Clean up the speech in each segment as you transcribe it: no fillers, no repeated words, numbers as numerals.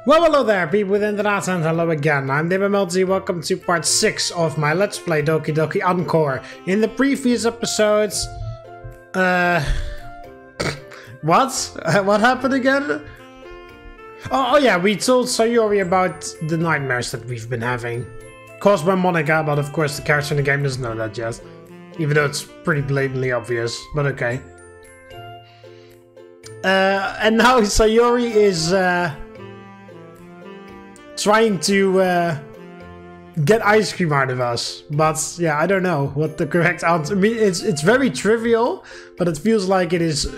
Well, hello there, people with internet, and hello again. I'm TheMBmulti. Welcome to part 6 of my Let's Play Doki Doki Encore. In the previous episodes, what? What happened again? Oh yeah, we told Sayori about the nightmares that we've been having. Caused by Monika, but of course the character in the game doesn't know that yet. Even though it's pretty blatantly obvious, but okay. And now Sayori is, trying to get ice cream out of us, but yeah, I don't know what the correct answer. I mean, it's very trivial, but it feels like it is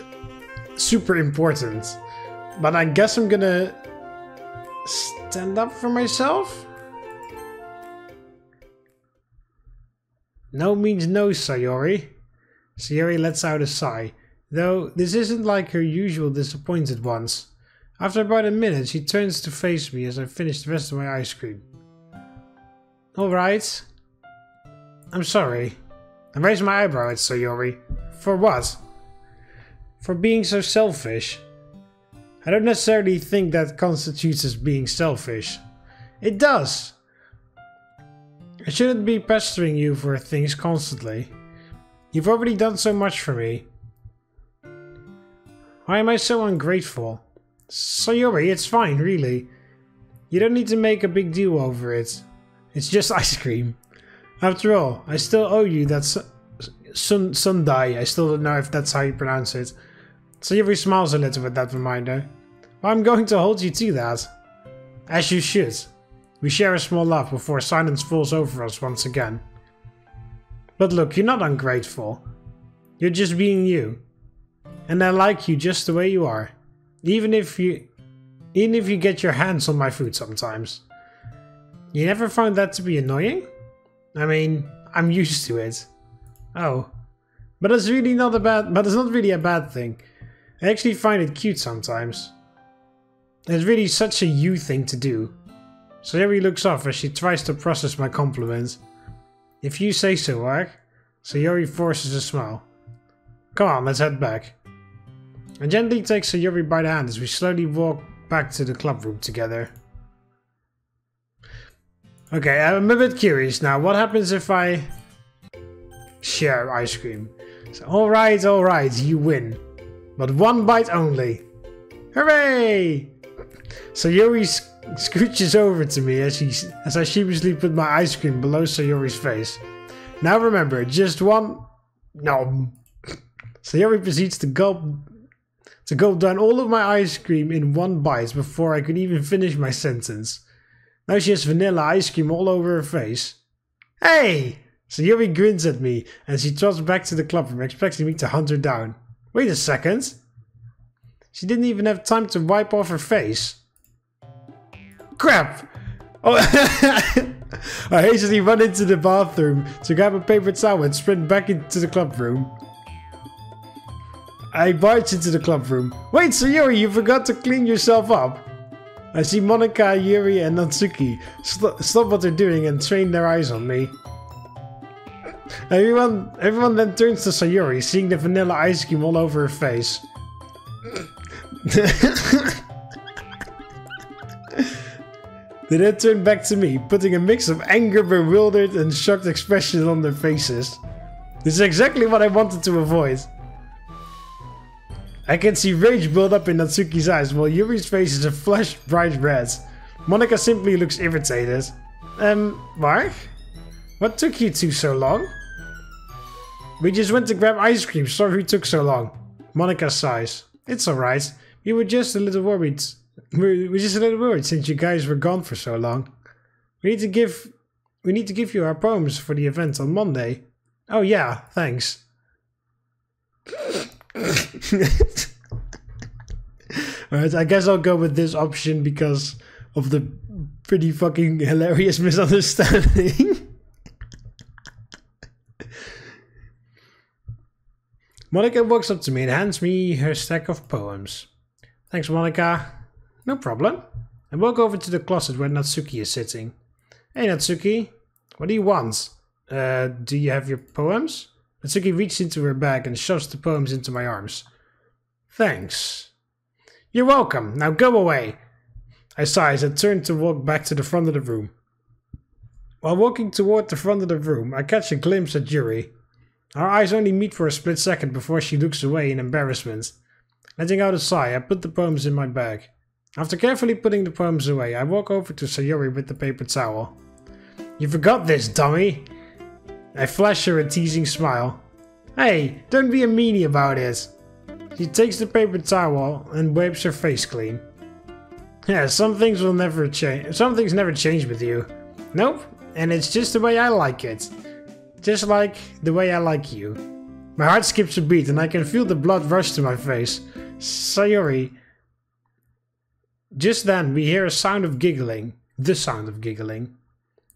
super important. But I guess I'm gonna stand up for myself. No means no, Sayori. Sayori lets out a sigh, though this isn't like her usual disappointed ones. After about a minute, she turns to face me as I finish the rest of my ice cream. Alright. I'm sorry. I raise my eyebrow at Sayori. For what? For being so selfish. I don't necessarily think that constitutes as being selfish. It does. I shouldn't be pestering you for things constantly. You've already done so much for me. Why am I so ungrateful? Sayori, it's fine, really. You don't need to make a big deal over it. It's just ice cream. After all, I still owe you that Sundai. I still don't know if that's how you pronounce it. Sayori smiles a little with that reminder. Well, I'm going to hold you to that. As you should. We share a small laugh before silence falls over us once again. But look, you're not ungrateful. You're just being you. And I like you just the way you are. Even if you get your hands on my food sometimes. You never found that to be annoying? I mean, I'm used to it. Oh. But it's really not it's not really a bad thing. I actually find it cute sometimes. It's really such a you thing to do. Sayori looks off as she tries to process my compliment. If you say so, Ark. Sayori forces a smile. Come on, let's head back. I gently take Sayori by the hand as we slowly walk back to the club room together. Okay, I'm a bit curious now. What happens if I share ice cream? So, alright, you win. But one bite only. Hooray! Sayori scooches over to me as I sheepishly put my ice cream below Sayori's face. Now remember, just one... No. Sayori proceeds to gulp down all of my ice cream in one bite before I could even finish my sentence. Now she has vanilla ice cream all over her face. Hey! Sayori grins at me and she trots back to the club room, expecting me to hunt her down. Wait a second. She didn't even have time to wipe off her face. Crap! Oh, I hastily run into the bathroom to grab a paper towel and sprint back into the club room. I barge into the club room. Wait, Sayori, you forgot to clean yourself up. I see Monika, Yuri, and Natsuki stop what they're doing and train their eyes on me. Everyone then turns to Sayori, seeing the vanilla ice cream all over her face. They then turn back to me, putting a mix of anger, bewildered, and shocked expressions on their faces. This is exactly what I wanted to avoid. I can see rage build up in Natsuki's eyes, while Yuri's face is a flush, bright red. Monika simply looks irritated. Mark? What took you two so long? We just went to grab ice cream, sorry it took so long. Monika sighs. It's alright. We were just a little worried. We're just a little worried since you guys were gone for so long. We need to give you our poems for the event on Monday. Oh yeah, thanks. Alright, I guess I'll go with this option because of the pretty fucking hilarious misunderstanding. Monika walks up to me and hands me her stack of poems. Thanks, Monika. No problem. I walk over to the closet where Natsuki is sitting. Hey, Natsuki. What do you want? Do you have your poems? Natsuki reaches into her bag and shoves the poems into my arms. Thanks. You're welcome. Now go away. I sigh as I turn to walk back to the front of the room. While walking toward the front of the room, I catch a glimpse at Yuri. Our eyes only meet for a split second before she looks away in embarrassment. Letting out a sigh, I put the poems in my bag. After carefully putting the poems away, I walk over to Sayori with the paper towel. You forgot this, dummy! I flash her a teasing smile. Hey, don't be a meanie about it. She takes the paper towel and wipes her face clean. Yeah, some things will never change. Some things never change with you. Nope, and it's just the way I like it. Just like the way I like you. My heart skips a beat and I can feel the blood rush to my face. Sayori. Just then we hear a sound of giggling. The sound of giggling.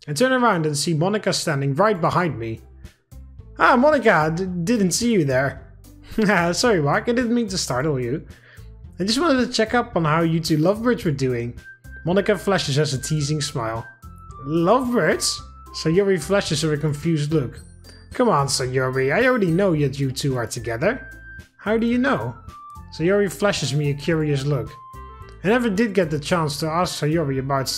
I turn around and see Monika standing right behind me. Ah, Monika, didn't see you there. Sorry, Mark, I didn't mean to startle you. I just wanted to check up on how you two lovebirds were doing. Monika flashes us a teasing smile. Lovebirds? Sayori flashes her a confused look. Come on, Sayori, I already know that you two are together. How do you know? Sayori flashes me a curious look. I never did get the chance to ask Sayori about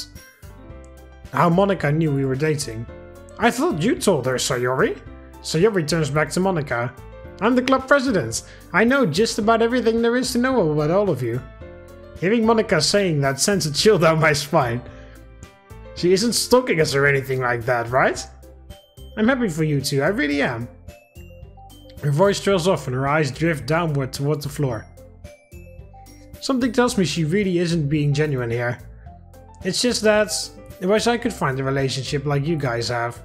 how Monika knew we were dating. I thought you told her, Sayori. Sayori turns back to Monika. I'm the club president. I know just about everything there is to know about all of you. Hearing Monika saying that sends a chill down my spine. She isn't stalking us or anything like that, right? I'm happy for you two, I really am. Her voice trails off and her eyes drift downward toward the floor. Something tells me she really isn't being genuine here. It's just that I wish I could find a relationship like you guys have.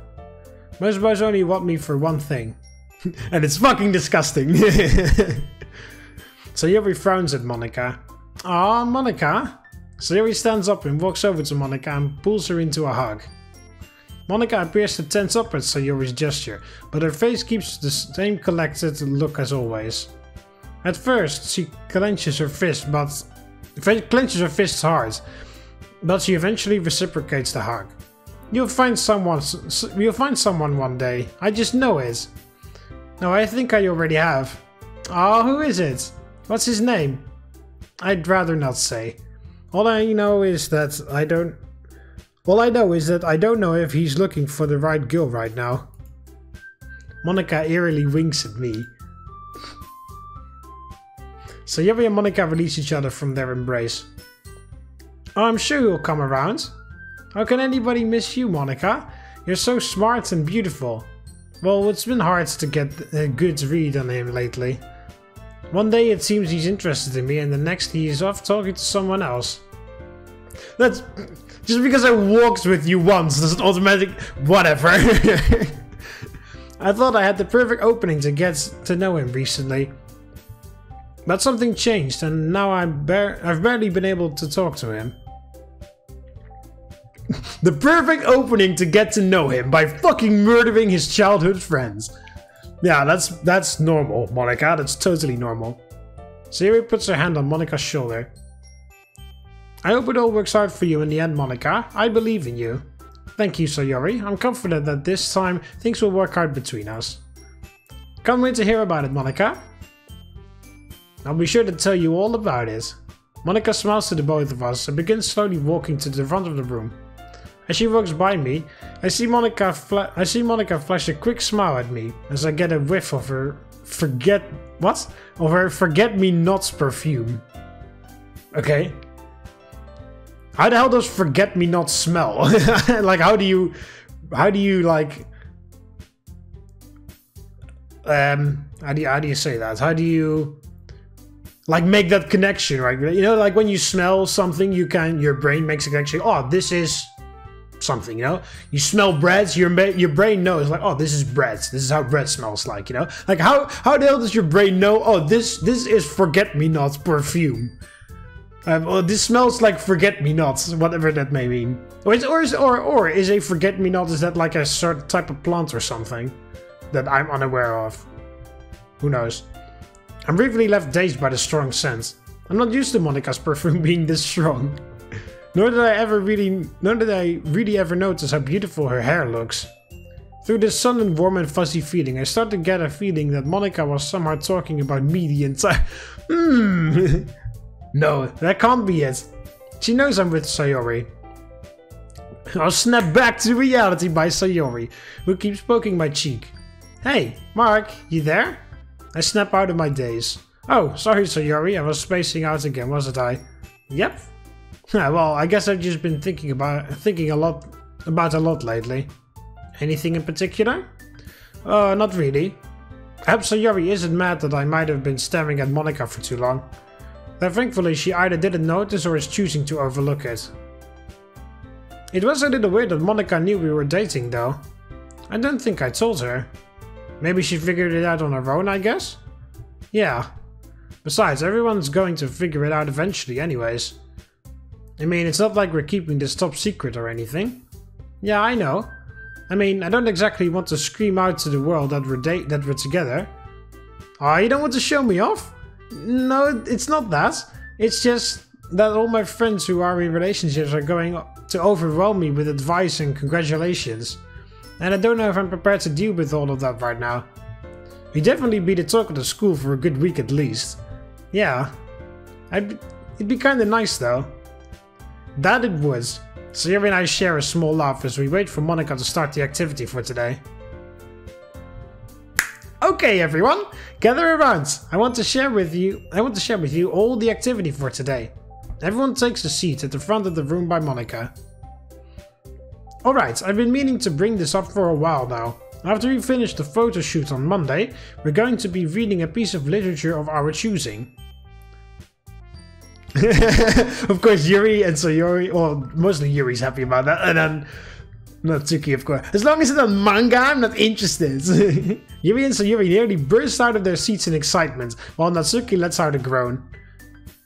Most boys only want me for one thing. And it's fucking disgusting. Sayori frowns at Monika. Aw, Monika. Sayori stands up and walks over to Monika and pulls her into a hug. Monika appears to tense up at Sayori's gesture, but her face keeps the same collected look as always. At first, she clenches her fists hard, but she eventually reciprocates the hug. You'll find someone one day. I just know it. No, I think I already have. Oh, who is it? What's his name? I'd rather not say. All I know is that I don't know if he's looking for the right girl right now. Monika eerily winks at me. Sayori and Monika release each other from their embrace. Oh, I'm sure he'll come around. How can anybody miss you, Monika? You're so smart and beautiful. Well, it's been hard to get a good read on him lately. One day it seems he's interested in me and the next he is off talking to someone else. That's... just because I walked with you once doesn't automatic... whatever. I thought I had the perfect opening to get to know him recently. But something changed and now I've barely been able to talk to him. The perfect opening to get to know him by fucking murdering his childhood friends. Yeah, that's normal, Monika. That's totally normal. Sayori puts her hand on Monika's shoulder. I hope it all works out for you in the end, Monika. I believe in you. Thank you, Sayori. I'm confident that this time things will work out between us. Can't wait to hear about it, Monika. I'll be sure to tell you all about it. Monika smiles to the both of us and begins slowly walking to the front of the room. As she walks by me, I see Monika flash a quick smile at me as I get a whiff of her forget-me-nots perfume. Okay. How the hell does forget-me-not smell? Like, how do you like, how do you say that? How do you, like, make that connection, right? You know, like when you smell something, your brain makes a connection. Oh, this is something, you know? You smell bread, your brain knows, like, oh, this is bread. This is how bread smells like, you know? Like, how the hell does your brain know, oh, this is forget-me-not perfume? Oh, this smells like forget-me-nots, whatever that may mean. Or is a forget-me-not, is that like a certain type of plant or something that I'm unaware of? Who knows? I'm briefly left dazed by the strong scent. I'm not used to Monika's perfume being this strong. Nor did I really ever notice how beautiful her hair looks. Through this sudden warm and fuzzy feeling, I start to get a feeling that Monika was somehow talking about me the entire... No, that can't be it. She knows I'm with Sayori. I'll snap back to reality by Sayori, who keeps poking my cheek. Hey, Mark, you there? I snap out of my daze. Oh, sorry Sayori, I was spacing out again, wasn't I? Yep. Well, I guess I've just been thinking a lot lately. Anything in particular? Not really. Perhaps Sayori isn't mad that I might have been staring at Monika for too long. Though thankfully she either didn't notice or is choosing to overlook it. It was a little weird that Monika knew we were dating though. I don't think I told her. Maybe she figured it out on her own, I guess? Yeah. Besides, everyone's going to figure it out eventually anyways. I mean, it's not like we're keeping this top secret or anything. Yeah, I know. I mean, I don't exactly want to scream out to the world that we're together. Oh, you don't want to show me off? No, it's not that. It's just that all my friends who are in relationships are going to overwhelm me with advice and congratulations. And I don't know if I'm prepared to deal with all of that right now. We'd definitely be the talk of the school for a good week at least. Yeah. It'd be kinda nice though. That it would. Sayori and I share a small laugh as we wait for Monika to start the activity for today. Okay everyone, gather around. I want to share with you all the activity for today. Everyone takes a seat at the front of the room by Monika. Alright, I've been meaning to bring this up for a while now. After we finish the photo shoot on Monday, we're going to be reading a piece of literature of our choosing. Of course, Yuri and Sayori, well, mostly Yuri's happy about that, and then Natsuki, of course. As long as it's not manga, I'm not interested. Yuri and Sayori nearly burst out of their seats in excitement, while Natsuki lets out a groan.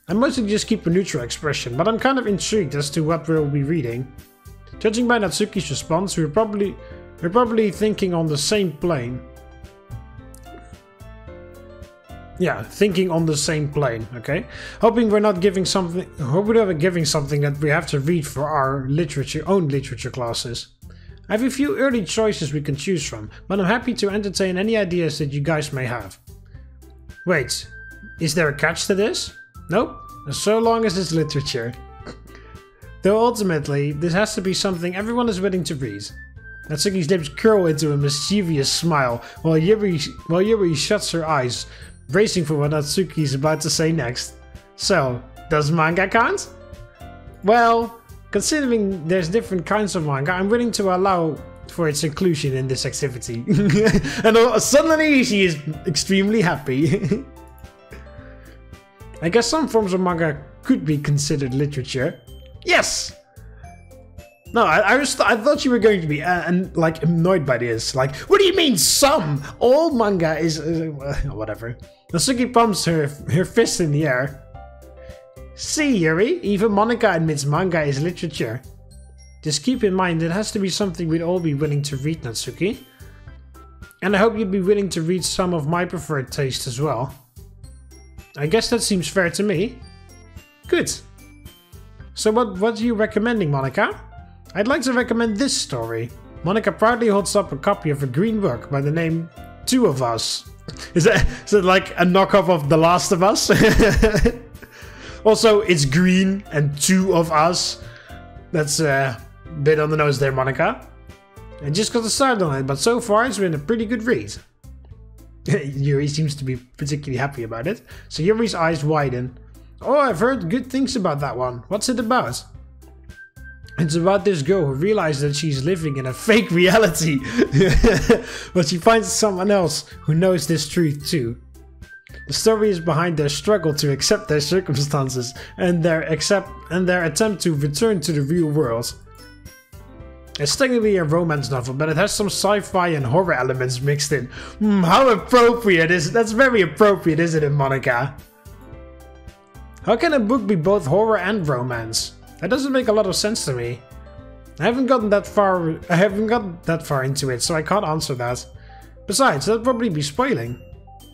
I mostly just keep a neutral expression, but I'm kind of intrigued as to what we'll be reading. Judging by Natsuki's response, we're probably thinking on the same plane. Yeah, thinking on the same plane, okay? Hoping we're not giving something that we have to read for our own literature classes. I have a few early choices we can choose from, but I'm happy to entertain any ideas that you guys may have. Wait, is there a catch to this? Nope, so long as it's literature. Though ultimately, this has to be something everyone is willing to read. Natsuki's lips curl into a mischievous smile, while Yuri shuts her eyes, bracing for what Natsuki's about to say next. So, does manga count? Well, considering there's different kinds of manga, I'm willing to allow for its inclusion in this activity. And suddenly she is extremely happy. I guess some forms of manga could be considered literature. Yes! No, I thought you were going to be like annoyed by this. Like, what do you mean some? All manga is whatever. Natsuki pumps her fist in the air. See, Yuri, even Monika admits manga is literature. Just keep in mind it has to be something we'd all be willing to read, Natsuki. And I hope you'd be willing to read some of my preferred taste as well. I guess that seems fair to me. Good. So what are you recommending, Monika? I'd like to recommend this story. Monika proudly holds up a copy of a green book by the name Two of Us. Is it like a knockoff of The Last of Us? Also, it's green and Two of Us. That's a bit on the nose there, Monika. I just got started on it, but so far it's been a pretty good read. Yuri seems to be particularly happy about it, so Yuri's eyes widen. Oh, I've heard good things about that one. What's it about? It's about this girl who realizes that she's living in a fake reality. But she finds someone else who knows this truth too. The story is behind their struggle to accept their circumstances and their attempt to return to the real world. It's technically a romance novel, but it has some sci-fi and horror elements mixed in. How appropriate is it? That's very appropriate, isn't it, Monika? How can a book be both horror and romance? That doesn't make a lot of sense to me. I haven't gotten that far into it, so I can't answer that. Besides, that'd probably be spoiling.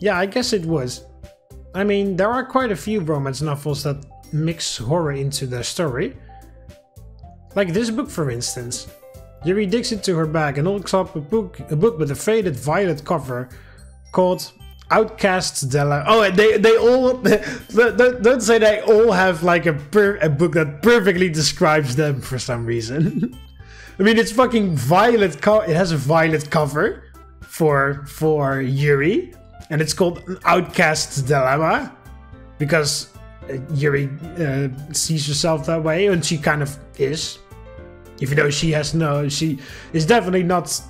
Yeah, I guess it would. I mean, there are quite a few romance novels that mix horror into their story. Like this book, for instance. Yuri digs into her bag and looks up a book with a faded violet cover called Outcasts Della. Oh, and they all don't say they all have like a book that perfectly describes them for some reason. I mean, it's fucking violet. It has a violet cover for Yuri, and it's called An Outcast's Dilemma because Yuri sees herself that way, and she kind of is. Even though she is definitely not.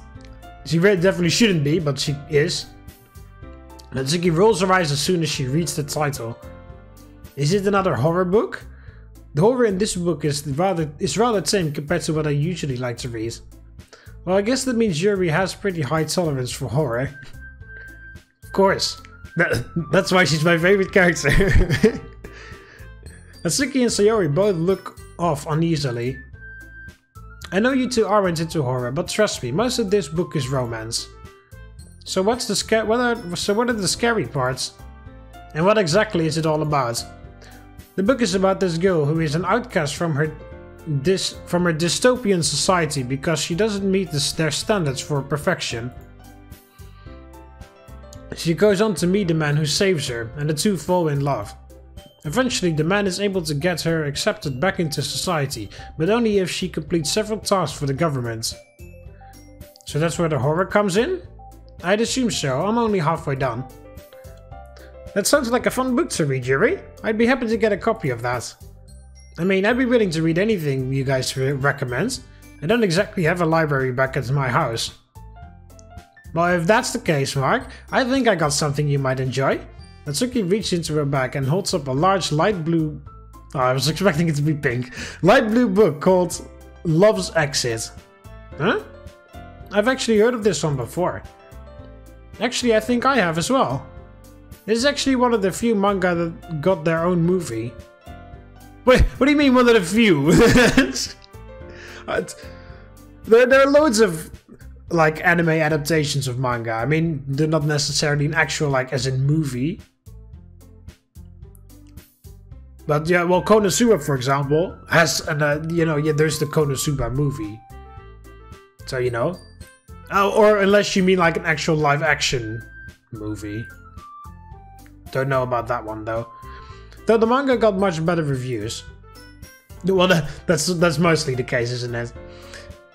She definitely shouldn't be, but she is. Natsuki rolls her eyes as soon as she reads the title. Is it another horror book? The horror in this book is rather tame compared to what I usually like to read. Well, I guess that means Yuri has pretty high tolerance for horror. Of course. That's why she's my favorite character. Natsuki and Sayori both look off uneasily. I know you two aren't into horror, but trust me, most of this book is romance. So what are the scary parts? And what exactly is it all about? The book is about this girl who is an outcast from her dystopian society because she doesn't meet their standards for perfection. She goes on to meet the man who saves her, and the two fall in love. Eventually, the man is able to get her accepted back into society, but only if she completes several tasks for the government. So that's where the horror comes in? I'd assume so, I'm only halfway done. That sounds like a fun book to read, Yuri. I'd be happy to get a copy of that. I mean, I'd be willing to read anything you guys recommend. I don't exactly have a library back at my house. Well, if that's the case, Mark, I think I got something you might enjoy. Natsuki reaches into her bag and holds up a large light blue... Oh, I was expecting it to be pink. Light blue book called Love's Exit. Huh? I've actually heard of this one before. Actually, I think I have as well. This is actually one of the few manga that got their own movie. Wait, what do you mean one of the few? There are loads of like anime adaptations of manga. I mean, they're not necessarily an actual like as in movie. But yeah, well, Konosuba, for example, has an there's the Konosuba movie. So or unless you mean like an actual live action movie. Don't know about that one though. Though the manga got much better reviews. Well, that's mostly the case, isn't it?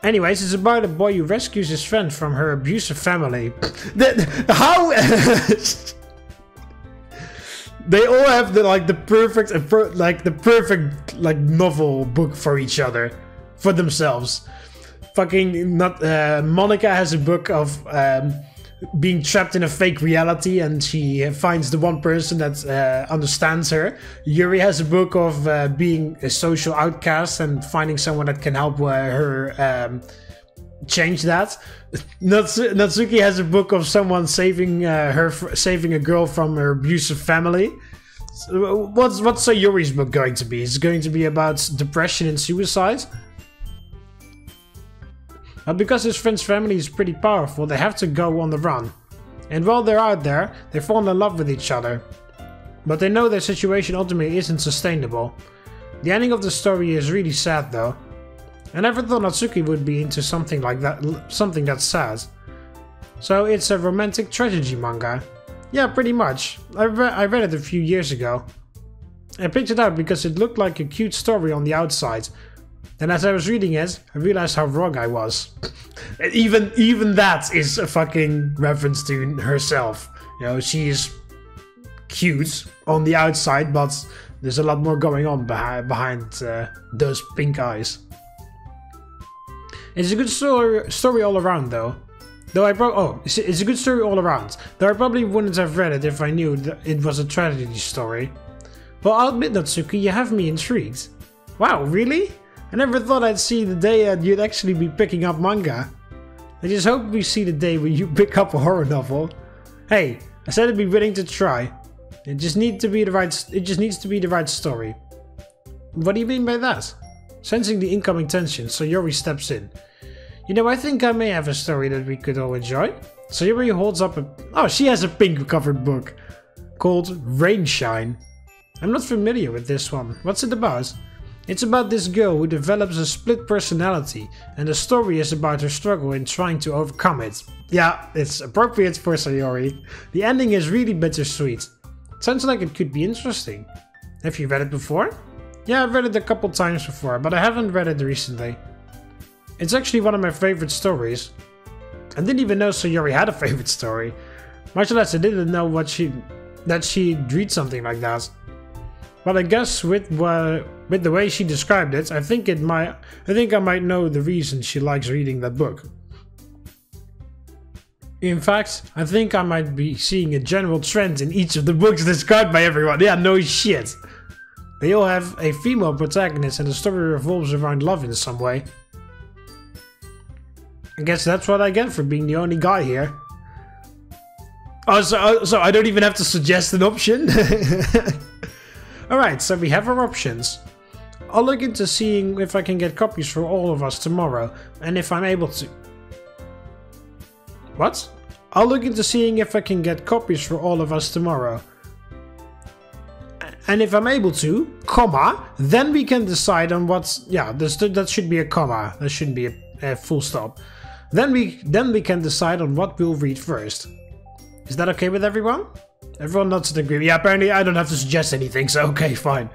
Anyways, it's about a boy who rescues his friend from her abusive family. How? They all have the perfect novel book for each other, for themselves. Fucking not. Monika has a book of being trapped in a fake reality, and she finds the one person that understands her. Yuri has a book of being a social outcast and finding someone that can help her change that. Natsuki has a book of someone saving a girl from her abusive family. So what's Sayori's book going to be? Is it going to be about depression and suicide? Because his friend's family is pretty powerful, they have to go on the run. And while they're out there, they fall in love with each other. But they know their situation ultimately isn't sustainable. The ending of the story is really sad though. I never thought Natsuki would be into something like that, something that's sad. So it's a romantic tragedy manga. Yeah, pretty much. I read it a few years ago. I picked it out because it looked like a cute story on the outside. And as I was reading it, I realized how wrong I was. Even that is a fucking reference to herself. She is cute on the outside, but there's a lot more going on behind those pink eyes. It's a good story all around, though. It's a good story all around. Though I probably wouldn't have read it if I knew that it was a tragedy story. Well, I'll admit, Natsuki, you have me intrigued. Wow, really? I never thought I'd see the day that you'd actually be picking up manga. I just hope we see the day when you pick up a horror novel. Hey, I said I'd be willing to try. It just needs to be the right story. What do you mean by that? Sensing the incoming tension, Sayori steps in. I think I may have a story that we could all enjoy. Sayori holds up she has a pink covered book called Rainshine. I'm not familiar with this one. What's it about? It's about this girl who develops a split personality, and the story is about her struggle in trying to overcome it. Yeah, it's appropriate for Sayori. The ending is really bittersweet. Sounds like it could be interesting. Have you read it before? Yeah, I've read it a couple times before, but I haven't read it recently. It's actually one of my favorite stories. I didn't even know Sayori had a favorite story. Much less I didn't know that she'd read something like that. But I guess with the way she described it, I think I might know the reason she likes reading that book. In fact, I think I might be seeing a general trend in each of the books described by everyone. Yeah, no shit. They all have a female protagonist and the story revolves around love in some way. I guess that's what I get for being the only guy here. Oh, so I don't even have to suggest an option? Alright, so we have our options. I'll look into seeing if I can get copies for all of us tomorrow, and if I'm able to... What? I'll look into seeing if I can get copies for all of us tomorrow. And if I'm able to, comma, then we can decide on what's... Yeah, that should be a comma. That shouldn't be a full stop. Then we can decide on what we'll read first. Is that okay with everyone? Everyone nods in agreement. Yeah, apparently I don't have to suggest anything, so okay, fine.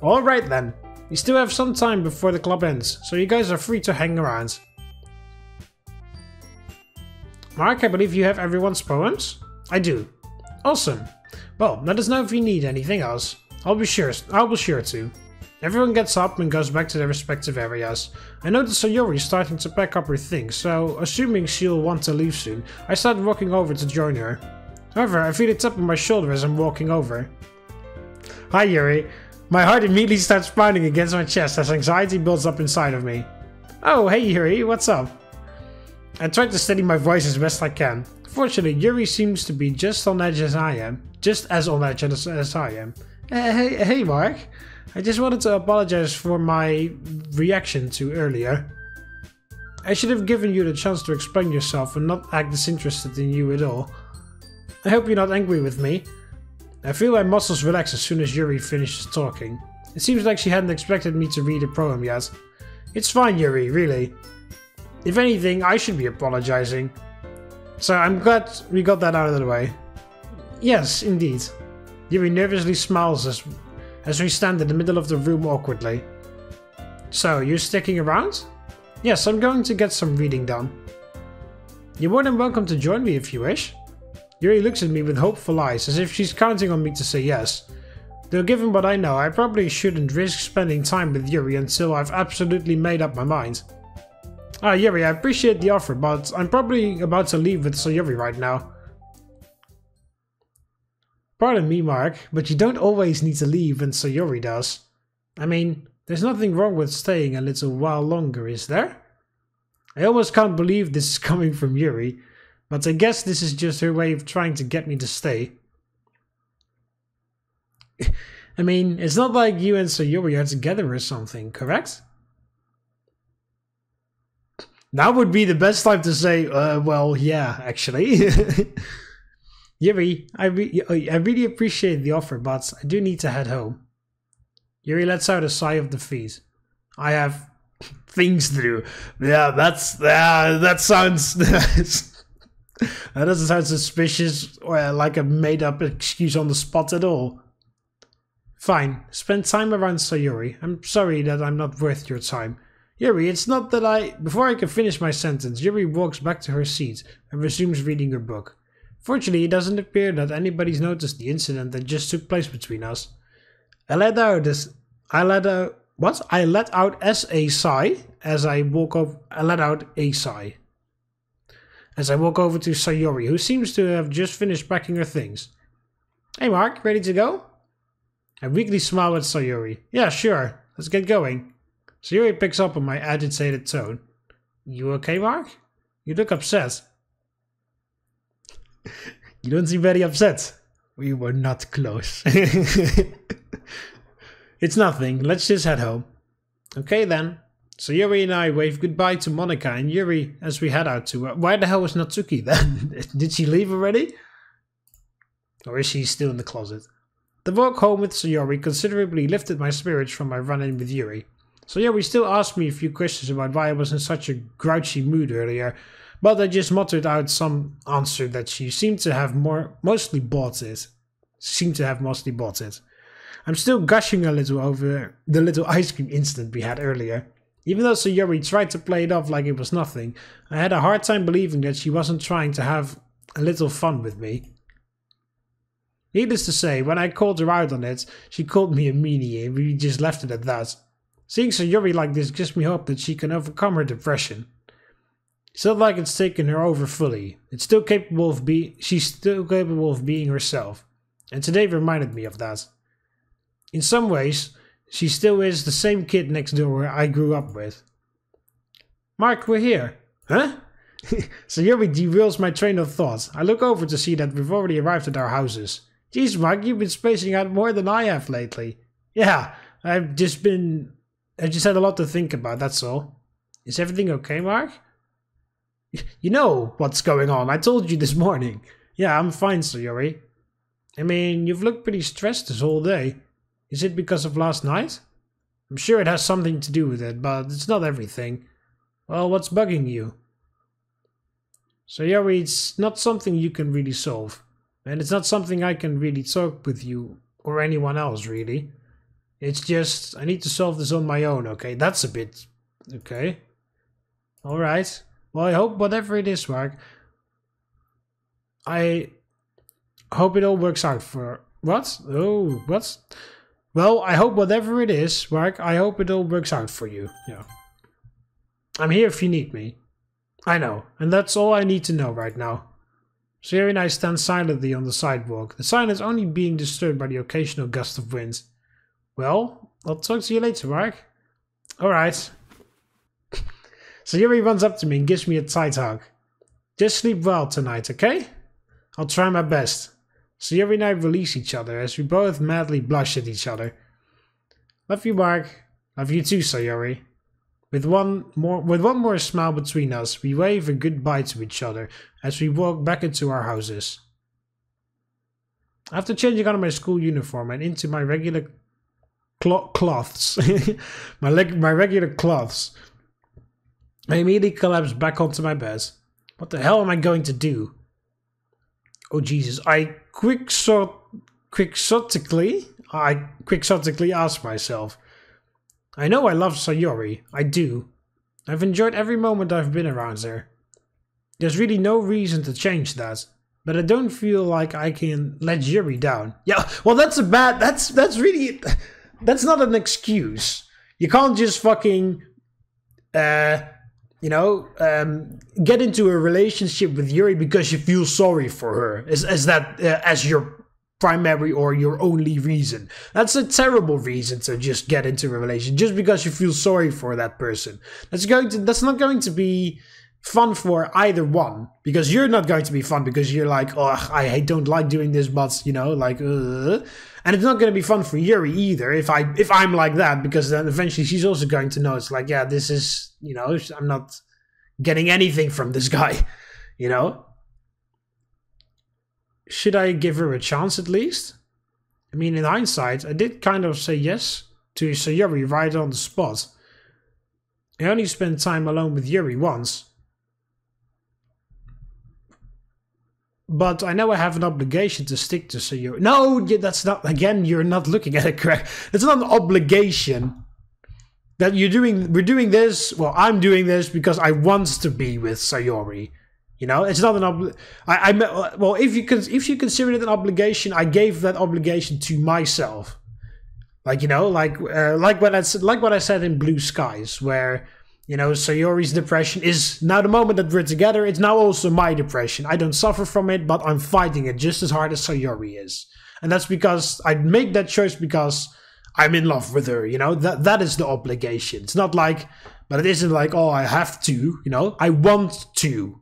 Alright then. We still have some time before the club ends, so you guys are free to hang around. Mark, I believe you have everyone's poems? I do. Awesome. Well, let us know if you need anything else. I'll be sure to. Everyone gets up and goes back to their respective areas. I noticed Sayori is starting to pack up her things, so assuming she'll want to leave soon, I started walking over to join her. However, I feel a tap on my shoulder as I'm walking over. Hi Yuri. My heart immediately starts pounding against my chest as anxiety builds up inside of me. Oh, hey Yuri, what's up? I try to steady my voice as best I can. Fortunately, Yuri seems to be just on edge as I am. Just as on edge as I am. Hey Mark. I just wanted to apologize for my reaction to earlier. I should have given you the chance to explain yourself and not act disinterested in you at all. I hope you're not angry with me. I feel my muscles relax as soon as Yuri finishes talking. It seems like she hadn't expected me to read a poem yet. It's fine, Yuri, really. If anything, I should be apologizing. So I'm glad we got that out of the way. Yes, indeed. Yuri nervously smiles as we stand in the middle of the room awkwardly. So, you're sticking around? Yes, I'm going to get some reading done. You're more than welcome to join me if you wish. Yuri looks at me with hopeful eyes, as if she's counting on me to say yes. Though given what I know, I probably shouldn't risk spending time with Yuri until I've absolutely made up my mind. Ah, Yuri, I appreciate the offer, but I'm probably about to leave with Sayori right now. Pardon me, Mark, but you don't always need to leave when Sayori does. I mean, there's nothing wrong with staying a little while longer, is there? I almost can't believe this is coming from Yuri, but I guess this is just her way of trying to get me to stay. I mean, it's not like you and Sayori are together or something, correct? Now would be the best time to say, well, yeah, actually. Yuri, I really appreciate the offer, but I do need to head home. Yuri lets out a sigh of defeat. I have things to do. Yeah, that sounds... That doesn't sound suspicious or like a made-up excuse on the spot at all. Fine, spend time around Sayori. I'm sorry that I'm not worth your time. Yuri, it's not that I... Before I can finish my sentence, Yuri walks back to her seat and resumes reading her book. Fortunately, it doesn't appear that anybody's noticed the incident that just took place between us. I let out a sigh as I walk over to Sayori, who seems to have just finished packing her things. Hey Mark, ready to go? I weakly smile at Sayori. Yeah, sure. Let's get going. Sayori picks up on my agitated tone. You okay, Mark? You look upset. You don't seem very upset. We were not close. It's nothing. Let's just head home. Okay then. So Yuri and I wave goodbye to Monika and Yuri as we head out to her. Where the hell was Natsuki then? Did she leave already? Or is she still in the closet? The walk home with Sayori considerably lifted my spirits from my run-in with Yuri. Sayori still asked me a few questions about why I was in such a grouchy mood earlier, but I just muttered out some answer that she seemed to have mostly bought it. I'm still gushing a little over the little ice cream incident we had earlier. Even though Sayori tried to play it off like it was nothing, I had a hard time believing that she wasn't trying to have a little fun with me. Needless to say, when I called her out on it, she called me a meanie and we just left it at that. Seeing Sayori like this gives me hope that she can overcome her depression. It's not like it's taken her over fully. She's still capable of being herself. And today reminded me of that. In some ways, she still is the same kid next door I grew up with. Mark, we're here. Huh? Sayori derails my train of thought. I look over to see that we've already arrived at our houses. Jeez, Mark, you've been spacing out more than I have lately. Yeah, I just had a lot to think about, that's all. Is everything okay, Mark? You know what's going on. I told you this morning. Yeah, I'm fine, Sayori. I mean, you've looked pretty stressed this whole day. Is it because of last night? I'm sure it has something to do with it, but it's not everything. Well, what's bugging you? Sayori, it's not something you can really solve. And it's not something I can really talk with you or anyone else, really. It's just, I need to solve this on my own, okay? That's a bit... okay. Alright. Well, I hope whatever it is, Mark... I hope it all works out for... What? Oh, what? Well, I hope whatever it is, Mark, I hope it all works out for you. Yeah. I'm here if you need me. I know, and that's all I need to know right now. Sayori and I stand silently on the sidewalk. The silence only being disturbed by the occasional gust of wind. Well, I'll talk to you later, Mark. Alright. Sayori runs up to me and gives me a tight hug. Just sleep well tonight, okay? I'll try my best. Sayori and I release each other as we both madly blush at each other. Love you, Mark. Love you too, Sayori. With one more smile between us, we wave a goodbye to each other as we walk back into our houses. After changing out of my school uniform and into my regular cloths, my regular cloths, I immediately collapse back onto my bed. What the hell am I going to do? Oh Jesus! I quixotically ask myself. I know I love Sayori. I do. I've enjoyed every moment I've been around her. There's really no reason to change that. But I don't feel like I can let Yuri down. Yeah, well that's not an excuse. You can't just fucking, get into a relationship with Yuri because you feel sorry for her. As your primary or your only reason. That's a terrible reason to just get into a relationship just because you feel sorry for that person. That's not going to be fun for either one, because you're not going to be fun because you're like, oh, I don't like doing this, but and it's not going to be fun for Yuri either if I'm like that, because then eventually she's also going to know it's like, yeah, this is, I'm not getting anything from this guy, Should I give her a chance at least? I mean, in hindsight, I did kind of say yes to Sayori right on the spot. I only spent time alone with Yuri once. But I know I have an obligation to stick to Sayori. No, that's not, again, you're not looking at it correct. It's not an obligation. That we're doing this, well, I'm doing this because I want to be with Sayori. It's not an well, if you consider it an obligation, I gave that obligation to myself. Like what I said in Blue Skies, where Sayori's depression is now the moment that we're together. It's now also my depression. I don't suffer from it, but I'm fighting it just as hard as Sayori is, and that's because I make that choice because I'm in love with her. That is the obligation. It's not like, but it isn't like, oh, I have to. I want to.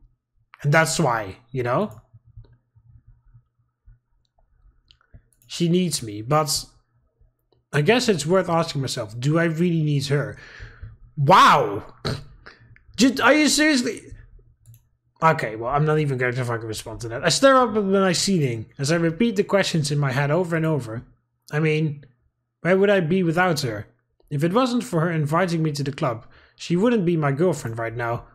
And that's why, she needs me. But I guess it's worth asking myself, do I really need her? Wow! Are you seriously? Okay, well, I'm not even going to fucking respond to that. I stare up at my ceiling as I repeat the questions in my head over and over. I mean, where would I be without her? If it wasn't for her inviting me to the club, she wouldn't be my girlfriend right now.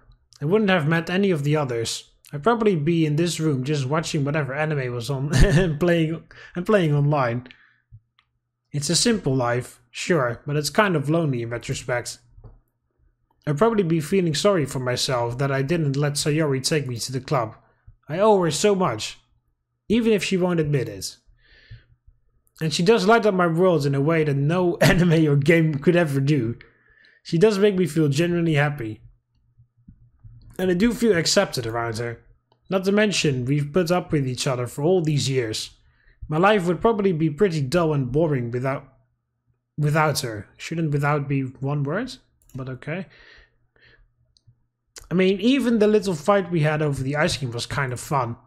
I wouldn't have met any of the others. I'd probably be in this room just watching whatever anime was on and playing online. It's a simple life, sure, but it's kind of lonely in retrospect. I'd probably be feeling sorry for myself that I didn't let Sayori take me to the club. I owe her so much, even if she won't admit it. And she does light up my world in a way that no anime or game could ever do. She does make me feel genuinely happy. And I do feel accepted around her. Not to mention, we've put up with each other for all these years. My life would probably be pretty dull and boring without her. Shouldn't without be one word? But okay. I mean, even the little fight we had over the ice cream was kind of fun.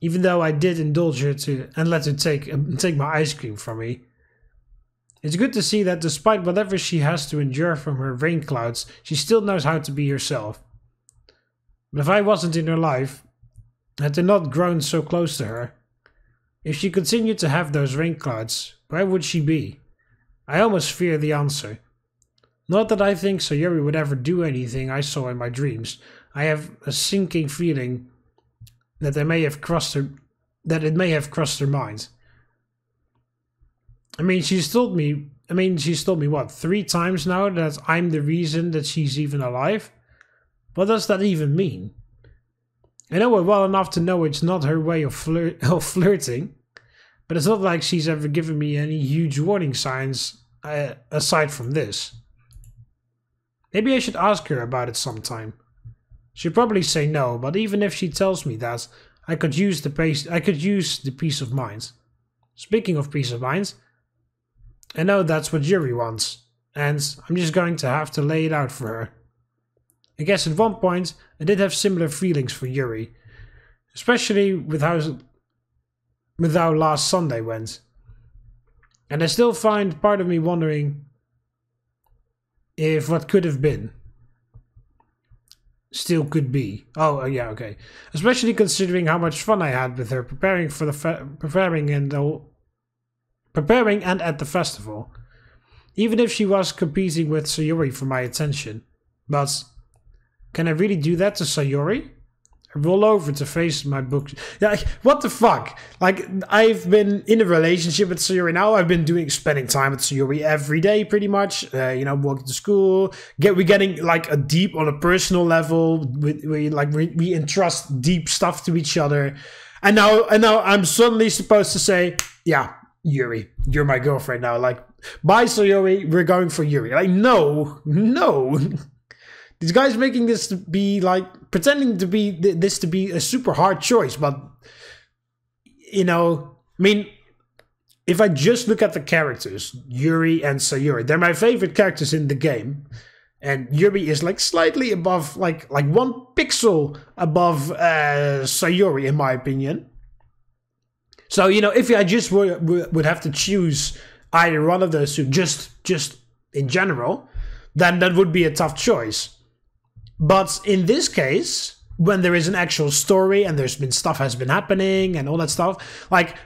Even though I did indulge her and let her take my ice cream from me. It's good to see that despite whatever she has to endure from her rain clouds, she still knows how to be herself. But if I wasn't in her life, had I not grown so close to her, if she continued to have those rain clouds, where would she be? I almost fear the answer. Not that I think Sayori would ever do anything I saw in my dreams. I have a sinking feeling that it may have crossed her mind. I mean, she's told me what, 3 times now that I'm the reason that she's even alive? What does that even mean? I know her well enough to know it's not her way of flirting, but it's not like she's ever given me any huge warning signs aside from this. Maybe I should ask her about it sometime. She'll probably say no, but even if she tells me that, I could use the peace of mind. Speaking of peace of mind, I know that's what Yuri wants, and I'm just going to have to lay it out for her. I guess at one point I did have similar feelings for Yuri, especially with how last Sunday went. And I still find part of me wondering if what could have been still could be. Oh yeah, okay. Especially considering how much fun I had with her preparing and at the festival. Even if she was competing with Sayori for my attention. But can I really do that to Sayori? I roll over to face my books. Yeah, what the fuck? Like, I've been in a relationship with Sayori now. I've been spending time with Sayori every day, pretty much. Walking to school. We're getting like a deep on a personal level. We entrust deep stuff to each other. And now I'm suddenly supposed to say, yeah, Yuri, you're my girlfriend now. Like, bye Sayori, we're going for Yuri. Like, no. This guy's making this to be like pretending to be this to be a super hard choice, but I mean, if I just look at the characters, Yuri and Sayori, they're my favorite characters in the game, and Yuri is like slightly above, like 1 pixel above Sayori in my opinion. So if I just would have to choose either one of those two, just in general, then that would be a tough choice. But in this case, when there is an actual story and stuff has been happening and all that stuff, like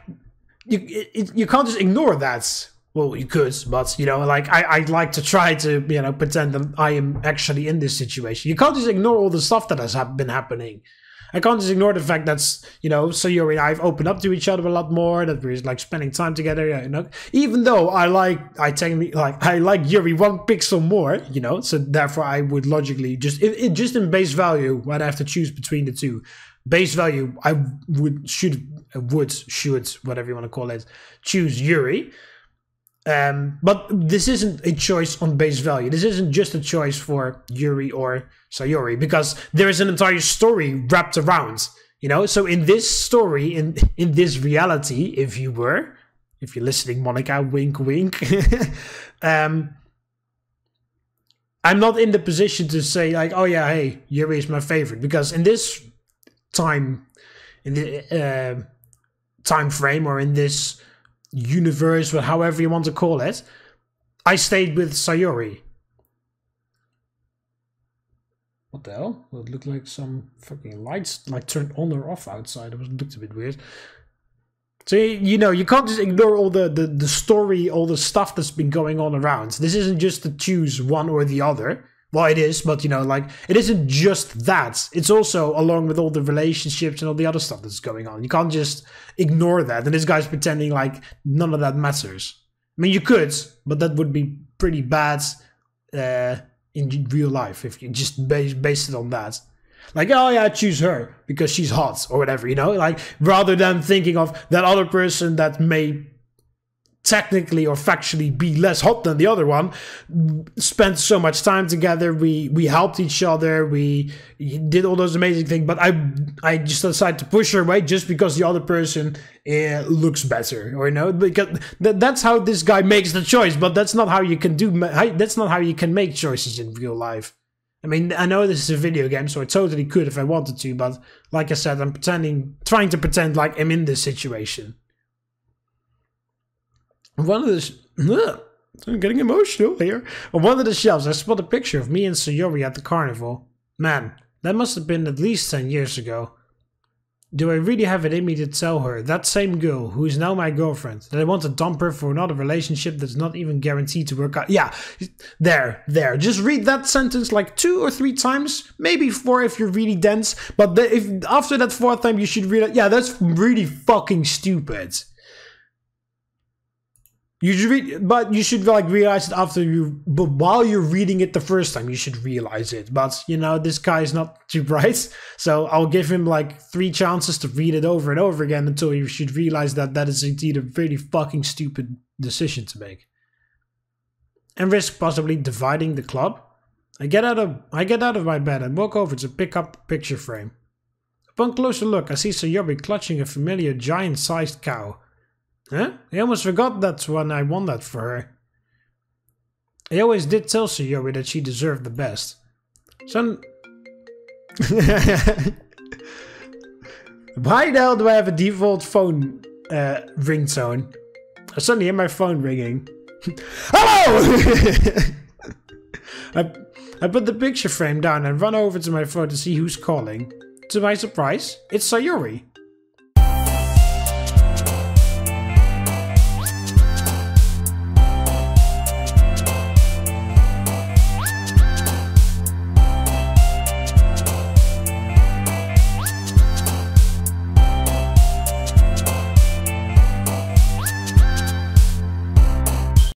you can't just ignore that. Well, you could, but I like to try to pretend that I am actually in this situation. You can't just ignore all the stuff that has been happening. I can't just ignore the fact that Sayori and I've opened up to each other a lot more, that we're like spending time together. Even though I like Yuri 1 pixel more, so therefore I would logically just in base value, when I have to choose between the two, base value I should whatever you want to call it, choose Yuri. But this isn't a choice on base value. This isn't just a choice for Yuri or Sayori, because there is an entire story wrapped around, So in this story, in this reality, if you're listening, Monika, wink, wink. I'm not in the position to say like, oh yeah, hey, Yuri is my favorite, because in this time frame, or in this universe, or however you want to call it, I stayed with Sayori. What the hell? Well, it looked like some fucking lights like turned on or off outside. It looked a bit weird. So, you know, you can't just ignore all the story, all the stuff that's been going on around. This isn't just to choose one or the other. Well, it is, but, you know, like, it isn't just that. It's also along with all the relationships and all the other stuff that's going on. You can't just ignore that. And this guy's pretending like none of that matters. I mean, you could, but that would be pretty bad in real life if you just base it on that. Like, oh yeah, choose her because she's hot or whatever, you know? Like, rather than thinking of that other person that may technically or factually be less hot than the other one, spent so much time together, we helped each other, we did all those amazing things, but I just decided to push her away just because the other person looks better, or, you know, because that's how this guy makes the choice, but that's not how you can that's not how you can make choices in real life. I mean, I know this is a video game, so I totally could if I wanted to, but like I said, I'm trying to pretend like I'm in this situation. One of the I'm getting emotional here. On one of the shelves, I spot a picture of me and Sayori at the carnival. Man, that must have been at least 10 years ago. Do I really have it in me to tell her, that same girl, who is now my girlfriend, that I want to dump her for another relationship that's not even guaranteed to work out? Yeah, there. Just read that sentence like 2 or 3 times, maybe 4 if you're really dense, but if after that 4th time you should realize, yeah, that's really fucking stupid. You should read, but you should like realize it but while you're reading it the first time, you should realize it. But, you know, this guy is not too bright, so I'll give him like 3 chances to read it over and over again until you should realize that that is indeed a really fucking stupid decision to make. And risk possibly dividing the club. I get out of my bed and walk over to pick up the picture frame. Upon closer look, I see Sayori clutching a familiar giant-sized cow. Huh? I almost forgot that's when I won that for her. I always did tell Sayori that she deserved the best. Son... Why the hell do I have a default phone ringtone? I suddenly hear my phone ringing. Hello! I put the picture frame down and run over to my phone to see who's calling. To my surprise, it's Sayori.